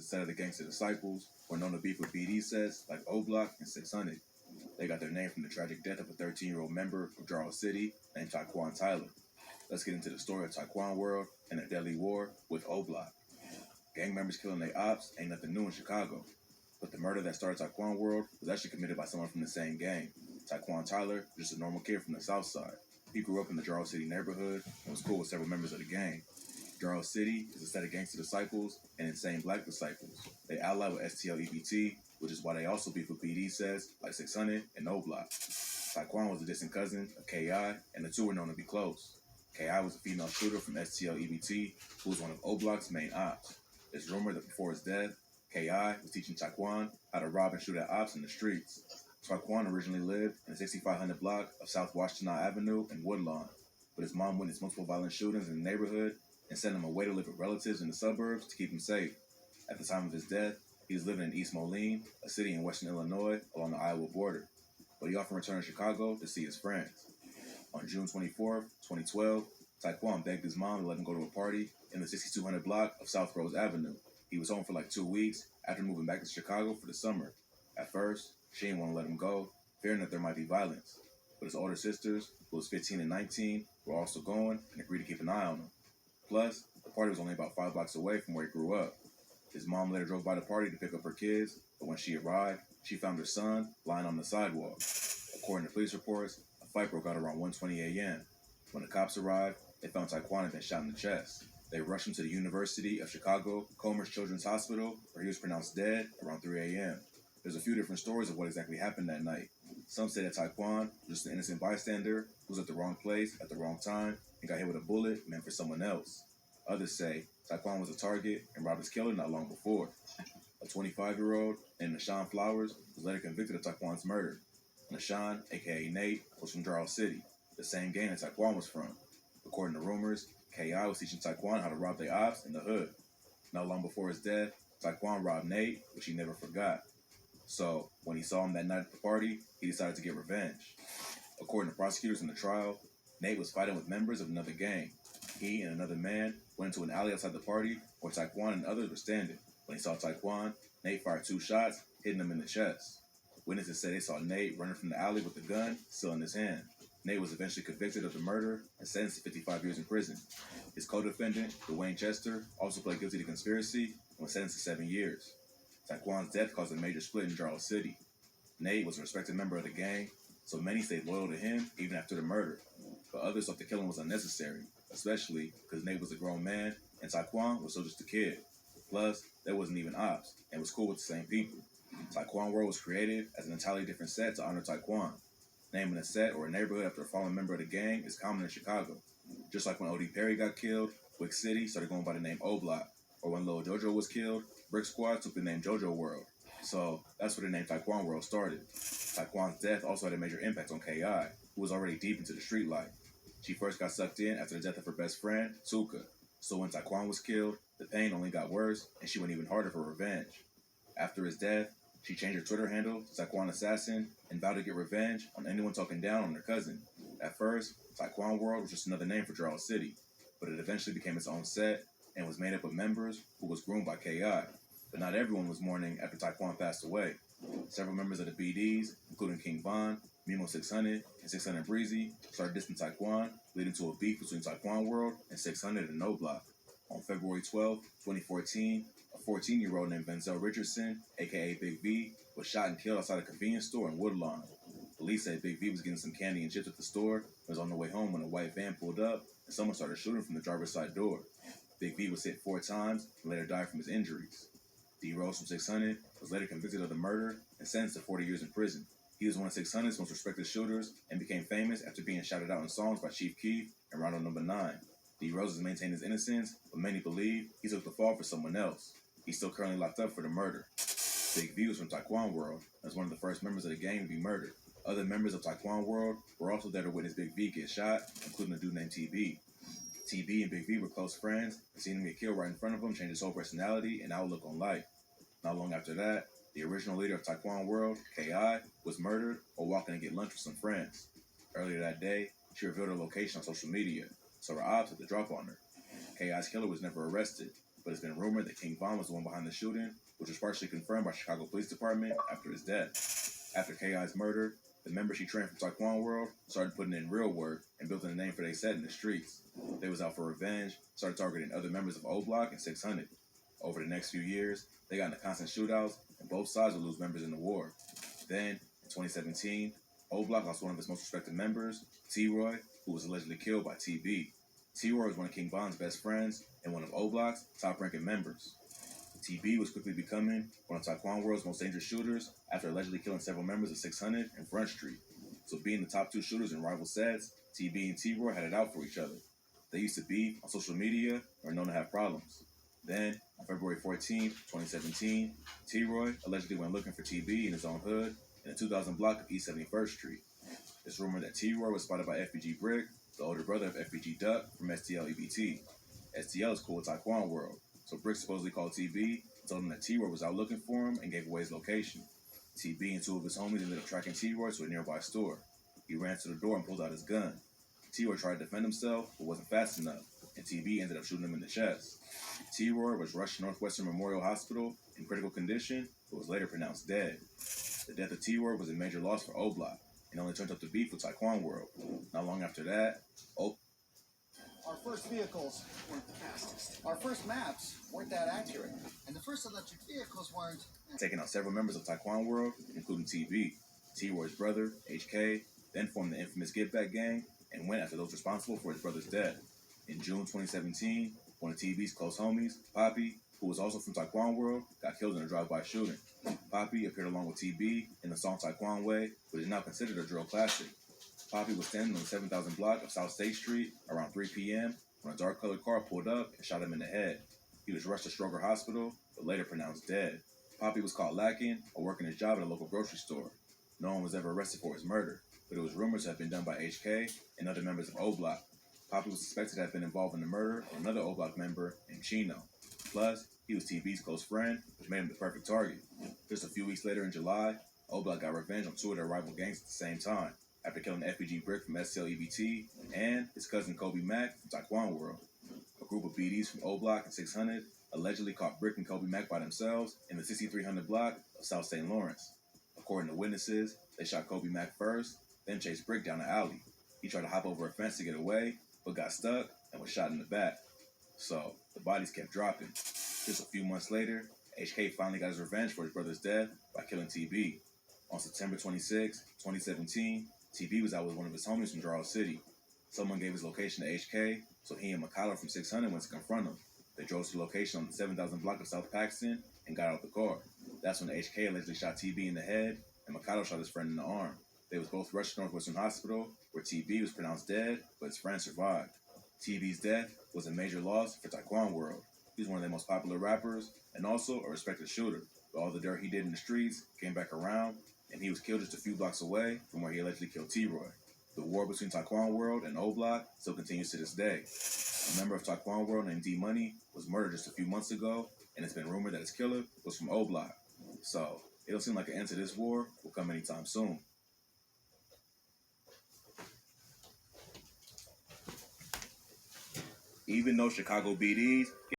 a set of the gangster disciples who are known to beef with BD sets like O Block and 600. They got their name from the tragic death of a 13-year-old member of Jarrell City named Tyquan Tyler. Let's get into the story of Tyquan World and their deadly war with O Block. Gang members killing their ops ain't nothing new in Chicago, but the murder that started Tyquan World was actually committed by someone from the same gang. Tyquan Tyler was just a normal kid from the south side. He grew up in the Jarrell City neighborhood and was cool with several members of the gang. Jarrell City is a set of gangster disciples and insane black disciples. They ally with STL which is why they also beef with BD sets like 600 and O Block. Tyquan was a distant cousin of KI, and the two were known to be close. KI was a female shooter from STL who was one of O Block's main ops. It's rumored that before his death, KI was teaching Tyquan how to rob and shoot at ops in the streets. Tyquan originally lived in the 6500 block of South Washington Avenue in Woodlawn, but his mom witnessed multiple violent shootings in the neighborhood and sent him away to live with relatives in the suburbs to keep him safe. At the time of his death, he was living in East Moline, a city in western Illinois along the Iowa border, but he often returned to Chicago to see his friends. On June 24, 2012, Tyquan begged his mom to let him go to a party in the 6200 block of South Rose Avenue. He was home for like 2 weeks after moving back to Chicago for the summer. At first, she didn't want to let him go, fearing that there might be violence, but his older sisters, who was 15 and 19, were also going and agreed to keep an eye on him. Plus, the party was only about 5 blocks away from where he grew up. His mom later drove by the party to pick up her kids, but when she arrived, she found her son lying on the sidewalk. According to police reports, a fight broke out around 1:20 a.m. When the cops arrived, they found Tyquan had been shot in the chest. They rushed him to the University of Chicago Comer's Children's Hospital, where he was pronounced dead around 3 a.m. There's a few different stories of what exactly happened that night. Some say that Tyquan was just an innocent bystander who was at the wrong place at the wrong time and got hit with a bullet meant for someone else. Others say Tyquan was a target and robbed his killer not long before. A 25-year-old named Nashawn Flowers was later convicted of Tyquan's murder. Nashawn, aka Nate, was from Jarrell City, the same gang that Tyquan was from. According to rumors, KI was teaching Tyquan how to rob their ops in the hood. Not long before his death, Tyquan robbed Nate, which he never forgot. So, when he saw him that night at the party, he decided to get revenge. According to prosecutors in the trial, Nate was fighting with members of another gang. He and another man went into an alley outside the party where Tyquan and others were standing. When he saw Tyquan, Nate fired 2 shots, hitting him in the chest. Witnesses say they saw Nate running from the alley with the gun still in his hand. Nate was eventually convicted of the murder and sentenced to 55 years in prison. His co-defendant, Dwayne Chester, also pled guilty to conspiracy and was sentenced to 7 years. Tyquan's death caused a major split in Jarrell City. Nate was a respected member of the gang, so many stayed loyal to him even after the murder. But others thought the killing was unnecessary, especially because Nate was a grown man and Tyquan was still just a kid. Plus, there wasn't even ops and was cool with the same people. Tyquan World was created as an entirely different set to honor Tyquan. Naming a set or a neighborhood after a fallen member of the gang is common in Chicago. Just like when O.D. Perry got killed, Wick City started going by the name O Block, or when Lil Jojo was killed, Brick Squad took the name JoJo World. So that's where the name Tyquan World started. Tyquan's death also had a major impact on KI, who was already deep into the street life. She first got sucked in after the death of her best friend, Tuka. So when Tyquan was killed, the pain only got worse, and she went even harder for revenge. After his death, she changed her Twitter handle to Tyquan Assassin and vowed to get revenge on anyone talking down on her cousin. At first, Tyquan World was just another name for Jarrell City, but it eventually became its own set and was made up of members who was groomed by KI. But not everyone was mourning after Tyquan passed away. Several members of the BDs, including King Von, Mimo 600, and 600 Breezy, started dissing Tyquan, leading to a beef between Tyquan World and 600 and No Block. On February 12, 2014, a 14-year-old named Venzel Richardson, aka Big V, was shot and killed outside a convenience store in Woodlawn. Police say Big V was getting some candy and chips at the store and was on the way home when a white van pulled up and someone started shooting from the driver's side door. Big V was hit 4 times and later died from his injuries. D. Rose from 600 was later convicted of the murder and sentenced to 40 years in prison. He was one of 600's most respected shooters and became famous after being shouted out in songs by Chief Keef and Rondo Number 9. D. Rose has maintained his innocence, but many believe he took the fall for someone else. He's still currently locked up for the murder. Big V was from Tyquan World and was one of the first members of the gang to be murdered. Other members of Tyquan World were also there to witness Big V get shot, including a dude named TB. TB and Big V were close friends, and seeing him get killed right in front of him changed his whole personality and outlook on life. Not long after that, the original leader of Tyquan World, KI, was murdered while walking to get lunch with some friends. Earlier that day, she revealed her location on social media, so her ops had to drop on her. KI's killer was never arrested. but it's been rumored that King Von was the one behind the shooting, which was partially confirmed by Chicago Police Department after his death. After K.I.'s murder, the members she trained from Tyquan World started putting in real work and building a name for they set in the streets. They was out for revenge, started targeting other members of O Block and 600. Over the next few years, they got into constant shootouts, and both sides would lose members in the war. Then, in 2017, O Block lost one of its most respected members, T-Roy, who was allegedly killed by T.B. T-Roy was one of King Von's best friends and one of O Block's top-ranking members. T.B. was quickly becoming one of Tyquan World's most dangerous shooters after allegedly killing several members of 600 and Front Street. So being the top two shooters in rival sets, T.B. and T-Roy had it out for each other. They used to be on social media or known to have problems. Then, on February 14, 2017, T-Roy allegedly went looking for T.B. in his own hood in the 2000 block of East 71st Street. It's rumored that T-Roy was spotted by FBG Brick, the older brother of FBG Duck from STL EBT. STL is cool with Tyquan World, so Brick supposedly called TB and told him that T-Roy was out looking for him and gave away his location. TB and two of his homies ended up tracking T-Roy to a nearby store. He ran to the door and pulled out his gun. T-Roy tried to defend himself, but wasn't fast enough, and TB ended up shooting him in the chest. T-Roy was rushed to Northwestern Memorial Hospital in critical condition, but was later pronounced dead. The death of T-Roy was a major loss for O Block, and only turned up the beef with Tyquan World. Not long after that, Our first vehicles weren't the fastest. Our first maps weren't that accurate. And the first electric vehicles weren't... taking out several members of Tyquan World, including TB. T-Roy's brother, HK, then formed the infamous Get Back gang and went after those responsible for his brother's death. In June 2017, one of TB's close homies, Poppy, who was also from Tyquan World, got killed in a drive-by shooting. Poppy appeared along with TB in the song Tyquan Way, which is now considered a drill classic. Poppy was standing on the 7,000 block of South State Street around 3 p.m. when a dark-colored car pulled up and shot him in the head. He was rushed to Stroger Hospital, but later pronounced dead. Poppy was caught lacking or working his job at a local grocery store. No one was ever arrested for his murder, but it was rumored to have been done by HK and other members of O Block. Poppy was suspected to have been involved in the murder of another O Block member named Chino. Plus, he was TB's close friend, which made him the perfect target. Just a few weeks later in July, O Block got revenge on two of their rival gangs at the same time, after killing FBG Brick from STL EBT and his cousin Kobe Mack from Tyquan World. A group of BDs from O Block and 600 allegedly caught Brick and Kobe Mack by themselves in the 6300 block of South St. Lawrence. According to witnesses, they shot Kobe Mack first, then chased Brick down the alley. He tried to hop over a fence to get away, but got stuck and was shot in the back. So, the bodies kept dropping. Just a few months later, HK finally got his revenge for his brother's death by killing TB. On September 26, 2017, TB was out with one of his homies from Charles City. Someone gave his location to HK, so he and McCullough from 600 went to confront him. They drove to the location on the 7,000 block of South Paxton and got out the car. That's when HK allegedly shot TB in the head, and McCullough shot his friend in the arm. They was both rushed to Northwestern Hospital, where TB was pronounced dead, but his friend survived. TB's death was a major loss for Tyquan World. He was one of their most popular rappers, and also a respected shooter. But all the dirt he did in the streets came back around, and he was killed just a few blocks away from where he allegedly killed T-Roy. The war between Tyquan World and O Block still continues to this day. A member of Tyquan World named D-Money was murdered just a few months ago, and it's been rumored that his killer was from O Block. So, it don't seem like an end to this war will come anytime soon. Even though Chicago BDs